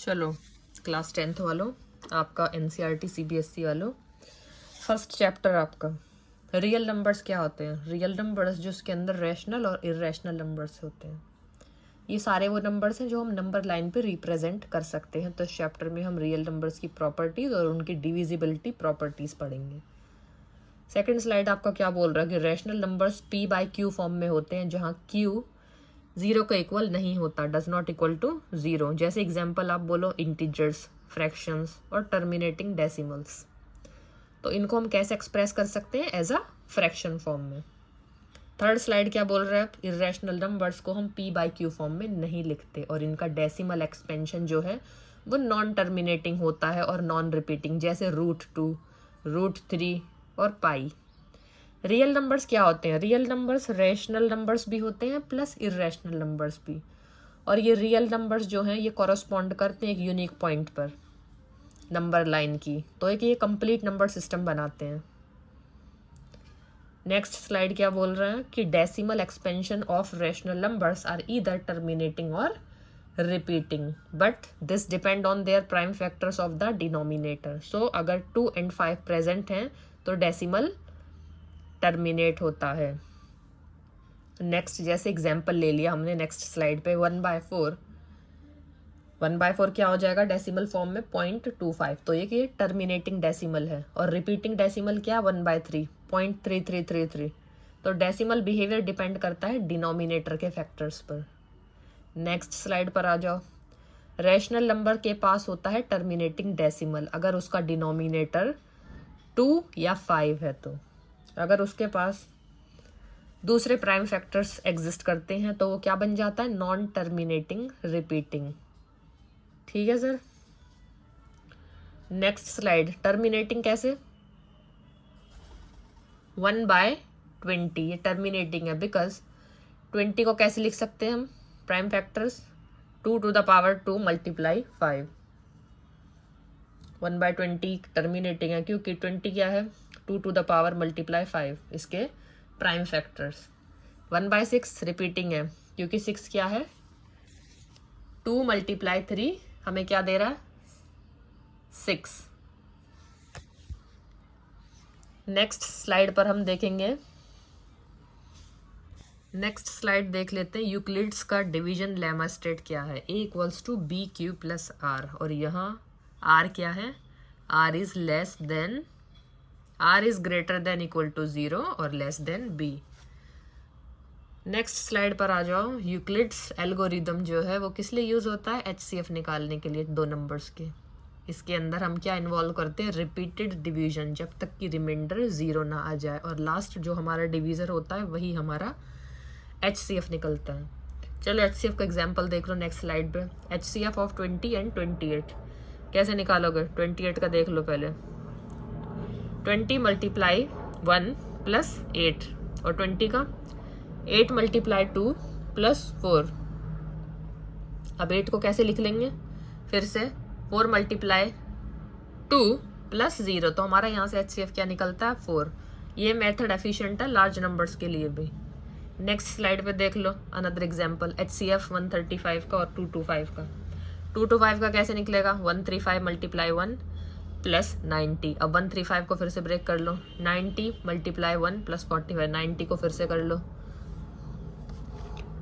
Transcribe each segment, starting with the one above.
चलो class 10th वालों, आपका NCERT CBSE वालों, फर्स्ट चैप्टर आपका रियल नंबर्स क्या होते हैं। रियल नंबर्स जो उसके अंदर रैशनल और इरेशनल नंबर्स होते हैं, ये सारे वो नंबर्स हैं जो हम नंबर लाइन पे रिप्रेजेंट कर सकते हैं। तो इस चैप्टर में हम रियल नंबर्स की प्रॉपर्टीज और उनकी डिविजिबिलिटी प्रॉपर्टीज पढ़ेंगे। सेकंड स्लाइड आपका क्या बोल रहा है कि रैशनल नंबर्स P/Q फॉर्म में होते हैं, जहाँ Q 0 का इक्वल नहीं होता, डज नॉट इक्वल टू 0। जैसे एग्जाम्पल आप बोलो इंटीजर्स, फ्रैक्शंस और टर्मिनेटिंग डेसिमल्स। तो इनको हम कैसे एक्सप्रेस कर सकते हैं? एज अ फ्रैक्शन फॉर्म में। थर्ड स्लाइड क्या बोल रहे हैं? इरेशनल नंबर्स को हम P/Q फॉर्म में नहीं लिखते और इनका डेसिमल एक्सपेंशन जो है वो नॉन टर्मिनेटिंग होता है और नॉन रिपीटिंग, जैसे √2, √3 और पाई। रियल नंबर्स क्या होते हैं? रियल नंबर्स रैशनल नंबर्स भी होते हैं प्लस इरेशनल नंबर्स भी, और ये रियल नंबर्स जो हैं ये कॉरस्पॉन्ड करते हैं एक यूनिक पॉइंट पर नंबर लाइन की, तो एक ये कंप्लीट नंबर सिस्टम बनाते हैं। नेक्स्ट स्लाइड क्या बोल रहे हैं कि decimal expansion of rational numbers are either terminating और repeating, but this depend on their prime factors of the denominator. So अगर 2 और 5 प्रेजेंट हैं तो डेसिमल टर्मिनेट होता है। नेक्स्ट जैसे एग्जाम्पल ले लिया हमने नेक्स्ट स्लाइड पे 1/4। 1/4 क्या हो जाएगा डेसिमल फॉर्म में? 0.25। तो ये टर्मिनेटिंग डेसिमल है। और रिपीटिंग डेसिमल क्या? 1/3, 0.3333। तो डेसिमल बिहेवियर डिपेंड करता है डिनोमिनेटर के फैक्टर्स पर। नेक्स्ट स्लाइड पर आ जाओ। रैशनल नंबर के पास होता है टर्मिनेटिंग डेसिमल अगर उसका डिनोमिनेटर 2 या 5 है। तो अगर उसके पास दूसरे प्राइम फैक्टर्स एग्जिस्ट करते हैं तो वो क्या बन जाता है? Non terminating repeating. ठीक है सर। नेक्स्ट स्लाइड, टर्मिनेटिंग कैसे? 1/20 ये टर्मिनेटिंग है बिकॉज 20 को कैसे लिख सकते हैं हम? Prime factors 2⁻² multiply 5। 1/20 टर्मिनेटिंग है क्योंकि 20 क्या है? 2 मल्टीप्लाई 5 इसके प्राइम फैक्टर्स। 1/6 रिपीटिंग है क्योंकि 6 क्या है? 2 मल्टीप्लाई 3 हमें क्या दे रहा है? 6। नेक्स्ट स्लाइड पर हम देखेंगे, नेक्स्ट स्लाइड देख लेते हैं। यूक्लिड्स का डिवीजन लेमा स्टेट क्या है? A = BQ + R। और यहाँ R क्या है? R is less than, R is greater than equal to 0 और less than B। Next slide पर आ जाओ। यूक्लिड्स एल्गोरिदम जो है वो किस लिए यूज होता है? HCF निकालने के लिए दो नंबर्स के। इसके अंदर हम क्या इन्वॉल्व करते हैं? रिपीटेड डिवीजन, जब तक कि रिमाइंडर 0 ना आ जाए, और लास्ट जो हमारा डिवीजर होता है वही हमारा HCF निकलता है। चलो HCF का एग्जाम्पल देख लो नेक्स्ट स्लाइड पे। HCF ऑफ 20 और 28 कैसे निकालोगे? 28 का देख लो पहले। 20 मल्टीप्लाई 1 + 8 और 20 का 8 मल्टीप्लाई 2 + 4। अब 8 को कैसे लिख लेंगे? फिर से 4 मल्टीप्लाई 2 + 0। तो हमारा यहाँ से HCF क्या निकलता है? 4। ये मेथड एफिशिएंट है लार्ज नंबर्स के लिए भी। नेक्स्ट स्लाइड पे देख लो अनदर एग्जाम्पल HCF 135 का और 225 का। 225 का कैसे निकलेगा? 135 मल्टीप्लाई 1 + 90। अब 135 को फिर से ब्रेक कर लो। 90 मल्टीप्लाई 1 + 45। 90 को फिर से कर लो।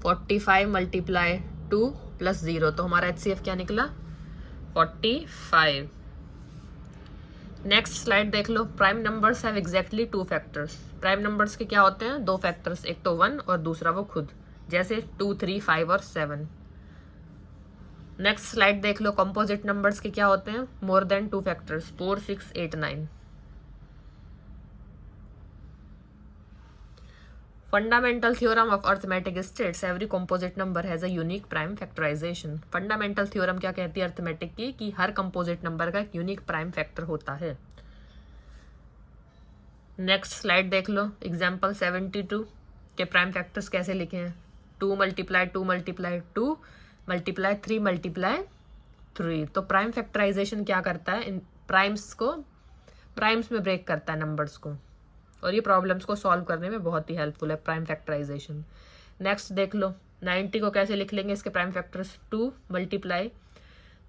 45 मल्टीप्लाई 2 + 0। तो हमारा HCF क्या निकला? 45। नेक्स्ट स्लाइड देख लो। Prime numbers have exactly 2 factors. Prime numbers के क्या होते हैं? 2 फैक्टर्स, एक तो 1 और दूसरा वो खुद, जैसे 2, 3, 5 और 7। नेक्स्ट स्लाइड देख लो। कंपोजिट नंबर्स के क्या होते हैं? More than 2 factors, 4, 6, 8, 9। Fundamental theorem of arithmetic states, every composite number has a unique prime factorization. Fundamental theorem क्या कहती है अर्थमेटिक की? कि हर कंपोजिट नंबर का एक यूनिक प्राइम फैक्टर होता है। नेक्स्ट स्लाइड देख लो। एग्जाम्पल 72 के प्राइम फैक्टर्स कैसे लिखे हैं? 2 मल्टीप्लाई 2 मल्टीप्लाई 2 मल्टीप्लाई 3 मल्टीप्लाई 3। तो प्राइम फैक्टराइजेशन क्या करता है? इन प्राइम्स को प्राइम्स में ब्रेक करता है नंबर्स को, और ये प्रॉब्लम्स को सॉल्व करने में बहुत ही हेल्पफुल है प्राइम फैक्टराइजेशन। नेक्स्ट देख लो 90 को कैसे लिख लेंगे? इसके prime factors 2 multiply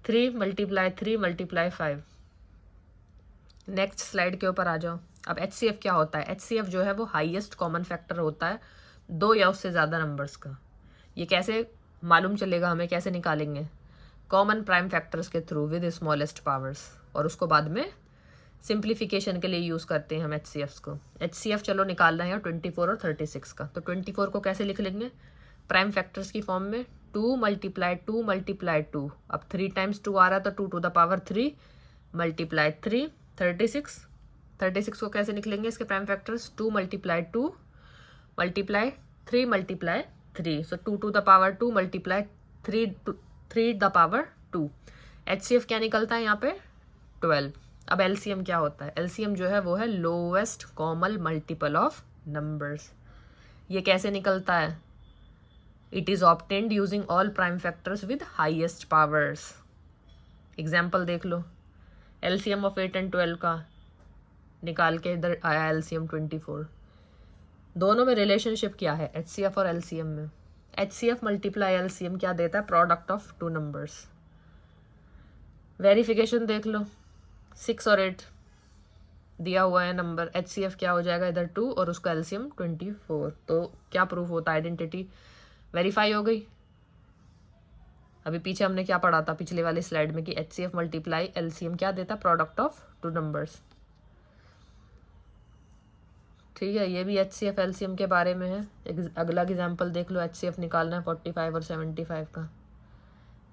3 × 3 × 5। Next slide के ऊपर आ जाओ। अब HCF क्या होता है? HCF जो है वो हाईएस्ट कॉमन फैक्टर होता है दो या उससे ज़्यादा नंबर्स का। ये कैसे मालूम चलेगा हमें, कैसे निकालेंगे? कॉमन प्राइम फैक्टर्स के थ्रू विद स्मॉलेस्ट पावर्स, और उसको बाद में सिंप्लीफिकेशन के लिए यूज़ करते हैं हम HCFs को। HCF चलो निकालना है 24 और 36 का, तो 24 को कैसे लिख लेंगे? प्राइम फैक्टर्स की फॉर्म में 2 × 2 × 2। अब 3 × 2 आ रहा है तो 2⁻³ × 3 36 को कैसे निकलेंगे इसके प्राइम फैक्टर्स? 2 × 2 × 3 × 3, सो 2⁻² × 3⁻²। HCF क्या निकलता है यहाँ पे? 12। अब LCM क्या होता है? LCM जो है वो है lowest common multiple of numbers. ये कैसे निकलता है? It is obtained using all prime factors with highest powers. Example देख लो, LCM ऑफ 8 और 12 का निकाल के इधर आया LCM 24। दोनों में रिलेशनशिप क्या है HCF और LCM में? HCF × LCM क्या देता है? Product of two numbers. Verification देख लो, 6 और 8 दिया हुआ है नंबर, HCF क्या हो जाएगा इधर 2 और उसका LCM 24। तो क्या प्रूफ होता है? आइडेंटिटी वेरीफाई हो गई। अभी पीछे हमने क्या पढ़ा था पिछले वाली स्लाइड में कि HCF × LCM क्या देता? Product of two numbers. ठीक है, ये भी HCF LCM के बारे में है। अगला एग्जाम्पल देख लो, HCF निकालना है 45 और 75 का।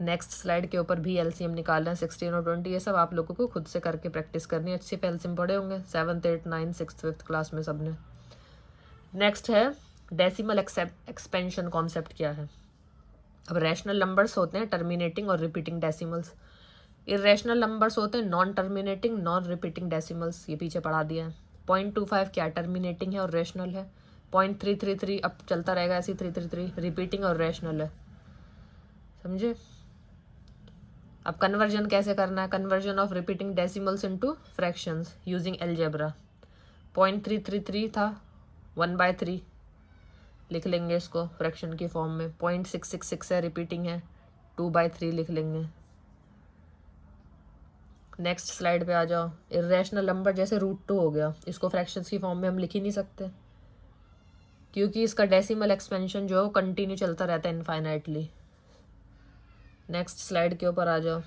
नेक्स्ट स्लाइड के ऊपर भी LCM निकालना है 16 और 20। ये सब आप लोगों को खुद से करके प्रैक्टिस करनी है। HCF LCM पढ़े होंगे 7th 8th 9th 6th 5th class में सबने। नेक्स्ट है डेसिमल एक्सपेंशन कॉन्सेप्ट क्या है? अब रैशनल नंबर्स होते हैं टर्मिनेटिंग और रिपीटिंग डेसिमल्स। इरेशनल नंबर्स होते हैं non terminating non repeating decimals. ये पीछे पढ़ा दिया है। 0.25 क्या टर्मिनेटिंग है और रैशनल है। 0.333 अब चलता रहेगा ऐसे 333 रिपीटिंग और रैशनल है, समझे? अब कन्वर्जन कैसे करना है? Conversion of repeating decimals into fractions using algebra. 0.333 था 1/3 लिख लेंगे इसको फ्रैक्शन की फॉर्म में। 0.666 है रिपीटिंग है 2/3 लिख लेंगे। नेक्स्ट स्लाइड पे आ जाओ। इरेशनल नंबर जैसे √2 हो गया, इसको फ्रैक्शंस की फॉर्म में हम लिख ही नहीं सकते क्योंकि इसका डेसिमल एक्सपेंशन जो है कंटिन्यू चलता रहता है इनफाइनाइटली। नेक्स्ट स्लाइड के ऊपर आ जाओ।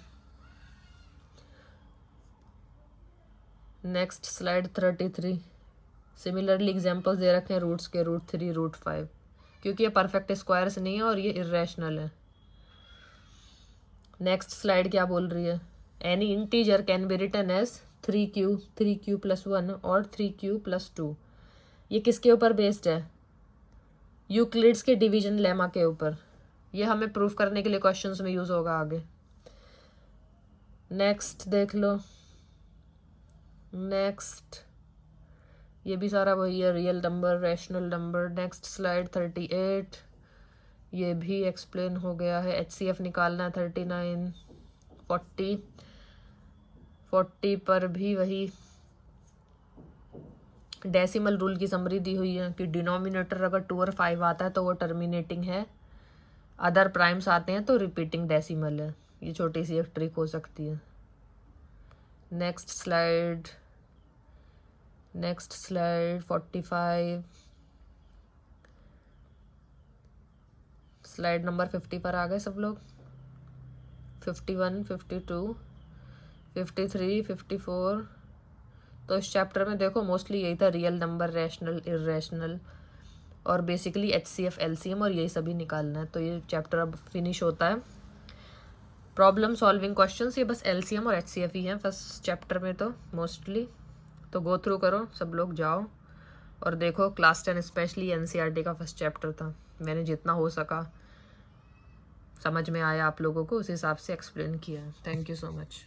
Next slide 33। सिमिलरली एग्जांपल्स दे रखे हैं रूट्स के, √3 √5, क्योंकि ये परफेक्ट स्क्वायर्स नहीं है और ये इरेशनल है। नेक्स्ट स्लाइड क्या बोल रही है? Any integer can be written as 3q 3q+1 और 3q+2। ये किसके ऊपर बेस्ड है? यूक्लिड्स के डिवीजन लेमा के ऊपर। ये हमें प्रूफ करने के लिए क्वेश्चंस में यूज होगा आगे। नेक्स्ट देख लो। नेक्स्ट ये भी सारा वही है, real number rational number. Next slide 38। ये भी एक्सप्लेन हो गया है। HCF निकालना है 39 40 पर भी वही डेसिमल रूल की समरी दी हुई है कि डिनोमिनेटर अगर 2 और 5 आता है तो वो टर्मिनेटिंग है, अदर प्राइम्स आते हैं तो रिपीटिंग डेसिमल है। ये छोटी सी एक ट्रिक हो सकती है। Next slide 45। स्लाइड नंबर 50 पर आ गए सब लोग। 51 52 53 54। तो इस चैप्टर में देखो मोस्टली यही था, रियल नंबर रैशनल इरेशनल और बेसिकली HCF LCM और यही सभी निकालना है। तो ये चैप्टर अब फिनिश होता है। प्रॉब्लम सॉल्विंग क्वेश्चंस ये बस LCM और HCF ही हैं फर्स्ट चैप्टर में तो मोस्टली। तो गो थ्रू करो सब लोग, जाओ और देखो। क्लास 10 स्पेशली NCERT का फर्स्ट चैप्टर था। मैंने जितना हो सका समझ में आया आप लोगों को उस हिसाब से एक्सप्लेन किया। Thank you so much.